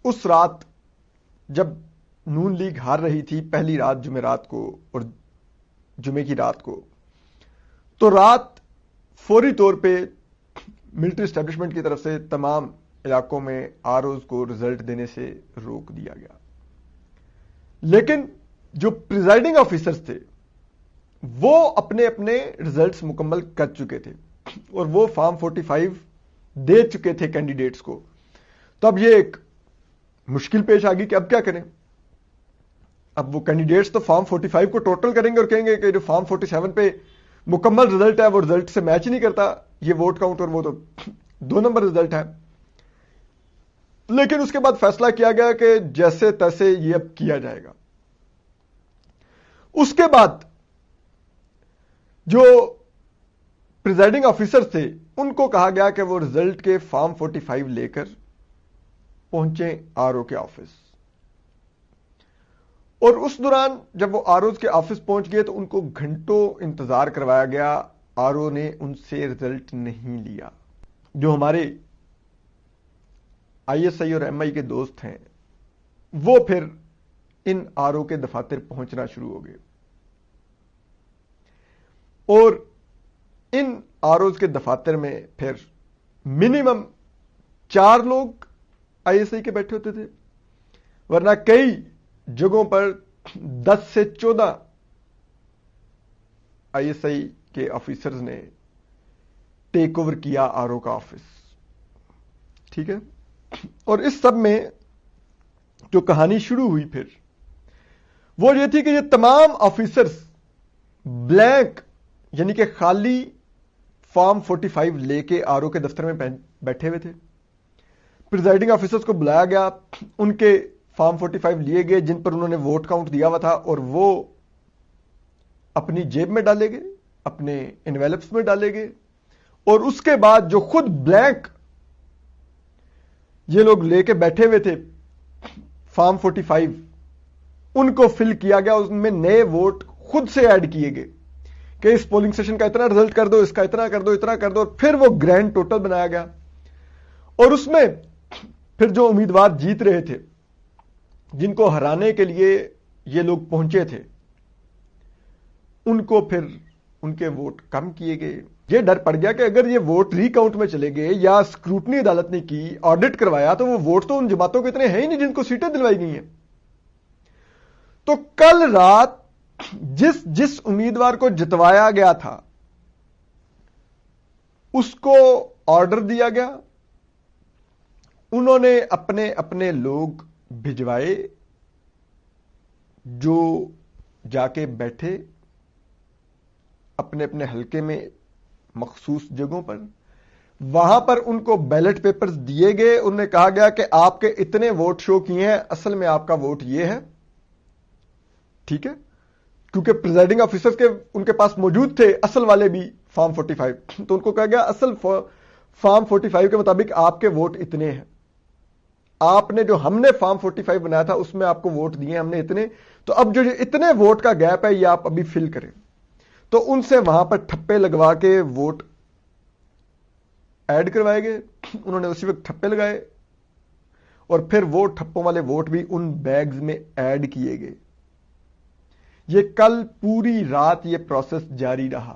اس رات جب نون لیگ ہار رہی تھی، پہلی رات جمعرات کو اور جمعے کی رات کو، تو رات فوری طور پہ ملٹری اسٹیبلشمنٹ کی طرف سے تمام علاقوں میں آر اوز کو رزلٹ دینے سے روک دیا گیا. لیکن جو پریزائڈنگ آفیسرز تھے وہ اپنے اپنے رزلٹس مکمل کر چکے تھے اور وہ فارم 45 دے چکے تھے کینڈیڈیٹس کو. تو اب یہ ایک مشکل پیش آ گئی کہ اب کیا کریں. اب وہ کینڈیڈیٹس تو فارم 45 کو ٹوٹل کریں گے اور کہیں گے کہ جو فارم 47 پہ مکمل رزلٹ ہے وہ رزلٹ سے میچ ہی نہیں کرتا، یہ ووٹ کاؤنٹ اور وہ تو 2 نمبر رزلٹ ہے. لیکن اس کے بعد فیصلہ کیا گیا کہ جیسے تیسے یہ اب کیا جائے گا. اس کے بعد جو پریزائڈنگ آفیسر تھے ان کو کہا گیا کہ وہ رزلٹ کے فارم 45 لے کر پہنچیں آر او کے آفس. اور اس دوران جب وہ آر اوز کے آفس پہنچ گئے تو ان کو گھنٹوں انتظار کروایا گیا. آر او نے ان سے رزلٹ نہیں لیا. جو ہمارے آئی ایس آئی اور ایم آئی کے دوست ہیں وہ پھر ان آر او کے دفاتر پہنچنا شروع ہو گئے اور ان آر اوز کے دفاتر میں پھر منیمم 4 لوگ آئی ایس آئی کے بیٹھے ہوتے تھے، ورنہ کئی جگہوں پر 10 سے 14 آئی ایس آئی کے آفیسرز نے ٹیک اوور کیا آر او کا آفس. ٹھیک ہے. اور اس سب میں جو کہانی شروع ہوئی پھر وہ یہ تھی کہ یہ تمام آفیسرز بلینک یعنی کہ خالی فارم 45 لے کے آر او کے دفتر میں بیٹھے ہوئے تھے. پریزائڈنگ آفیسرز کو بلایا گیا، ان کے فارم 45 لیے گئے جن پر انہوں نے ووٹ کاؤنٹ دیا ہوا تھا اور وہ اپنی جیب میں ڈالے گئے، اپنے انویلپس میں ڈالے گئے. اور اس کے بعد جو خود بلینک یہ لوگ لے کے بیٹھے ہوئے تھے فارم 45 ان کو فل کیا گیا. اس میں نئے ووٹ خود سے ایڈ کیے گئے کہ اس پولنگ سیشن کا اتنا رزلٹ کر دو، اس کا اتنا کر دو، اتنا کر دو، اور پھر وہ گرینڈ ٹوٹل بنایا گیا. اور اس میں پھر جو امیدوار جیت رہے تھے جن کو ہرانے کے لیے یہ لوگ پہنچے تھے ان کو پھر ان کے ووٹ کم کیے گئے. یہ ڈر پڑ گیا کہ اگر یہ ووٹ ری کاؤنٹ میں چلے گئے یا اسکروٹنی عدالت نے کی، آڈٹ کروایا، تو وہ ووٹ تو ان جماعتوں کے اتنے ہیں ہی نہیں جن کو سیٹیں دلوائی گئی ہیں. تو کل رات جس امیدوار کو جتوایا گیا تھا اس کو آرڈر دیا گیا، انہوں نے اپنے اپنے لوگ بھجوائے جو جا کے بیٹھے اپنے اپنے حلقے میں مخصوص جگہوں پر. وہاں پر ان کو بیلٹ پیپرز دیے گئے. انہیں کہا گیا کہ آپ کے اتنے ووٹ شو کیے ہیں، اصل میں آپ کا ووٹ یہ ہے. ٹھیک ہے، کیونکہ پریزائڈنگ آفیسرز کے ان کے پاس موجود تھے اصل والے بھی فارم 45، تو ان کو کہا گیا اصل فارم 45 کے مطابق آپ کے ووٹ اتنے ہیں. آپ نے جو ہم نے فارم 45 بنایا تھا اس میں آپ کو ووٹ دیے ہم نے اتنے، تو اب جو اتنے ووٹ کا گیپ ہے یہ آپ ابھی فل کریں. تو ان سے وہاں پر ٹھپے لگوا کے ووٹ ایڈ کروائے گئے. انہوں نے اسی وقت ٹھپے لگائے اور پھر وہ ٹھپوں والے ووٹ بھی ان بیگز میں ایڈ کیے گئے. یہ کل پوری رات یہ پروسیس جاری رہا.